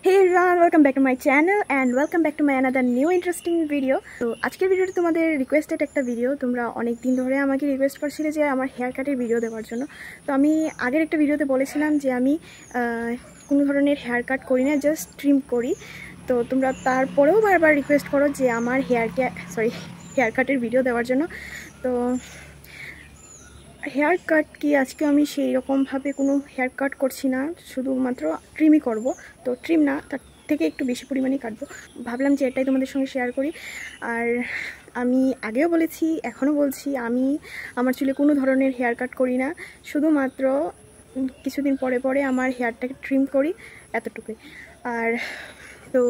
Hey everyone, welcome back to my channel and welcome back to my another new interesting video. তো আজকের ভিডিওটা তোমাদের requested একটা video. তোমরা অনেক দিন ধরে আমাকে রিকোয়েস্ট করছিলে যে আমার হেয়ার কাটের ভিডিও দেওয়ার জন্য। তো আমি আগের একটা ভিডিওতে বলেছিলাম যে আমি কোনো ধরনের হেয়ার কাট করি না, জাস্ট ট্রিম করি। তো তোমরা তারপরেও বারবার রিকোয়েস্ট করো যে আমার হেয়ার কাটের ভিডিও দেওয়ার জন্য। তো হেয়ার কাট কি আজকে আমি সেই রকমভাবে কোনো হেয়ার কাট করছি না, শুধুমাত্র ট্রিমই করব। তো ট্রিম না, তার থেকে একটু বেশি পরিমাণেই কাটবো। ভাবলাম যে এটাই তোমাদের সঙ্গে শেয়ার করি। আর আমি আগেও বলেছি, এখনও বলছি, আমি আমার চুলে কোনো ধরনের হেয়ার কাট করি না, শুধুমাত্র কিছুদিন পরে পরে আমার হেয়ারটাকে ট্রিম করি, এতটুকুই। আর তো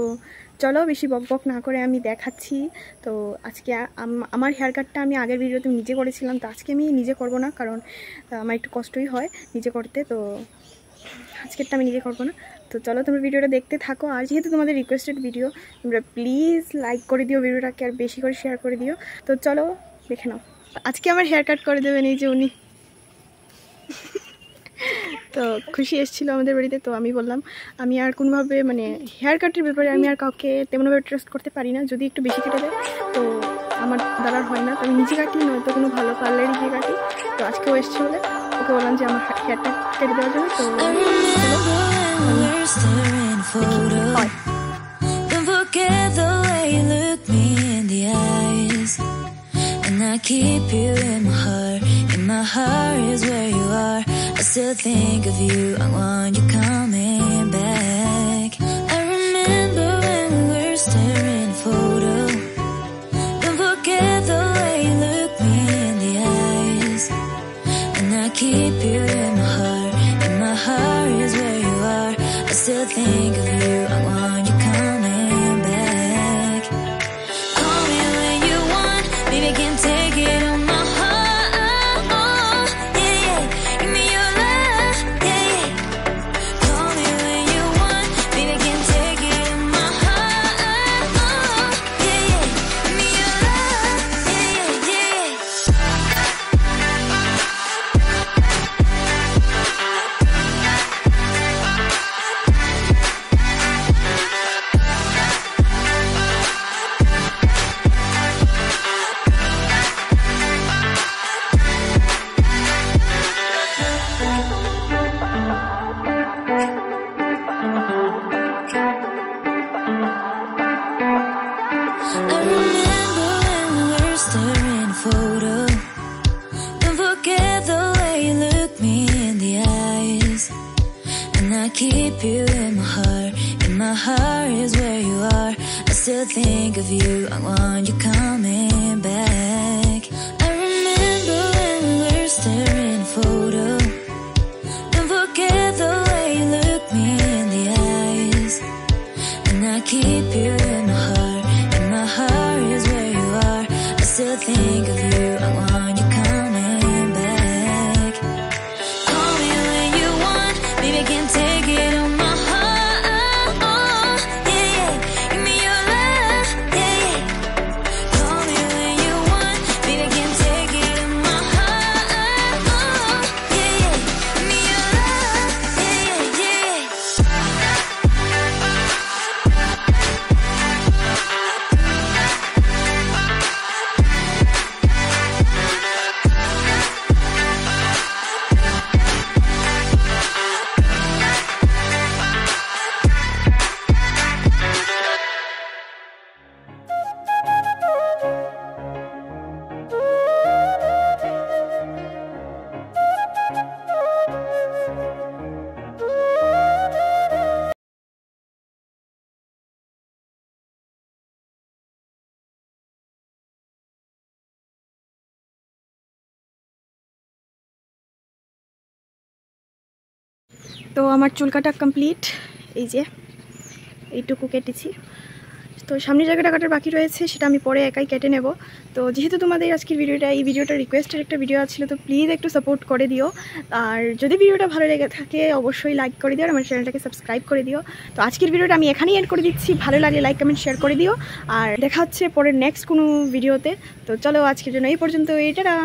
চলো বেশি বকবক না করে আমি দেখাচ্ছি। তো আজকে আমার হেয়ার কাটটা আমি আগের ভিডিওতে নিজে করেছিলাম, তো আজকে আমি নিজে করব না, কারণ আমার একটু কষ্টই হয় নিজে করতে। তো আজকেরটা আমি নিজে করবো না। তো চলো তোমরা ভিডিওটা দেখতে থাকো। আর যেহেতু তোমাদের রিকোয়েস্টেড ভিডিও, তোমরা প্লিজ লাইক করে দিও ভিডিওটাকে, আর বেশি করে শেয়ার করে দিও। তো চলো দেখে নাও। আজকে আমার হেয়ার কাট করে দেবেন এই যে উনি। তো খুশি এসেছিলো আমাদের বাড়িতে। তো আমি বললাম আমি আর কোনোভাবে মানে হেয়ার কাটের ব্যাপারে আমি আর কাউকে তেমনভাবে ট্রাস্ট করতে পারি না। যদি একটু বেশি কেটে দেয় তো আমার দ্বারা হয় না, তো আমি নিজে কাটি, নয়তো কোনো ভালো পার্লারে গিয়ে কাটি। তো আজকেও এসেছে বলে ওকে বললাম যে আমার হেয়ারটা কেটে দেওয়ার জন্য। তো I keep you in my heart is where you are. I still think of you, I want you coming back. I remember when we were staring photo. Don't forget the way you look me in the eyes. And I keep you in my heart is where you are. I still think of you, I want you coming back. Call me when you want, baby, can take it on my heart, yeah, yeah. Give me your love, yeah, yeah. Call me when you want, baby, can take it on my heart, yeah, yeah. Give me your love, yeah, yeah, yeah. I remember when we were staring photo. Don't forget the way you look me in the eyes. And I keep you in my heart is where you are. I still think of you, I want you coming back. I remember when we were staring photo. Don't forget the way you look me in the eyes. And I keep you in my heart is where you are. I still think of you, I want you coming back. Call me when you want, baby, can take it on my heart, yeah, yeah. Give me your love, yeah, yeah. Call me when you want, baby, can take it on my heart, yeah, yeah. Give me your love, yeah, yeah, yeah. তো আমার চুল কাটা complete, এই যে এইটুকু কেটেছি। তো সামনের জায়গাটা কাটার বাকি রয়েছে, সেটা আমি পরে একাই কেটে নেব। তো যেহেতু তোমাদের আজকের এই ভিডিওটা রিকোয়েস্টের একটা ভিডিও ছিল, তো প্লিজ একটু সাপোর্ট করে দিও। আর যদি ভিডিওটা ভালো লেগে থাকে অবশ্যই লাইক করে দিও, আর আমার চ্যানেলটাকে সাবস্ক্রাইব করে দিও। তো আজকের ভিডিওটা আমি এখানেই এন্ড করে দিচ্ছি। ভালো লাগলে লাইক কমেন্ট শেয়ার করে দিও, আর দেখা হচ্ছে পরের নেক্সট কোনো ভিডিওতে। তো চলো আজকের জন্য এই পর্যন্ত, এটা।